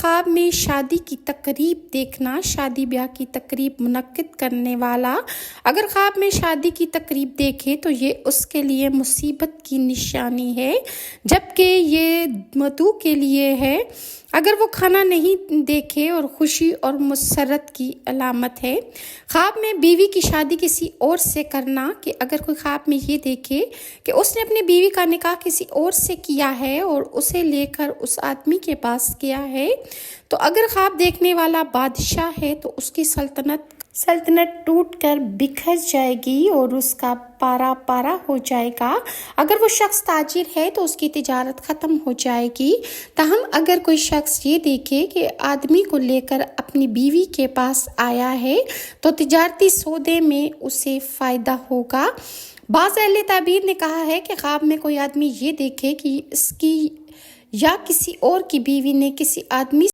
خواب میں شادی کی تقریب دیکھنا، شادی بیاہ کی تقریب منعقد کرنے والا اگر خواب میں شادی کی تقریب دیکھے تو یہ اس کے لیے مصیبت کی نشانی ہے، جبکہ یہ مدعو کے لیے ہے۔ اگر وہ کھانا نہیں دیکھے اور خوشی اور مسرت کی علامت ہے۔ خواب میں بیوی کی شادی کسی اور سے کرنا، کہ اگر کوئی خواب میں یہ دیکھے کہ اس نے اپنی بیوی کا نکاح کسی اور سے کیا ہے اور اسے لے کر اس آدمی کے پاس گیا ہے، تو اگر خواب دیکھنے والا بادشاہ ہے تو اس کی سلطنت ٹوٹ کر بکھر جائے گی اور اس کا پارا پارا ہو جائے گا۔ اگر وہ شخص تاجر ہے تو اس کی تجارت ختم ہو جائے گی۔ تاہم اگر کوئی شخص یہ دیکھے کہ آدمی کو لے کر اپنی بیوی کے پاس آیا ہے تو تجارتی سودے میں اسے فائدہ ہوگا۔ بعض اہل تعبیر نے کہا ہے کہ خواب میں کوئی آدمی یہ دیکھے کہ اس کی یا کسی اور کی بیوی نے کسی آدمی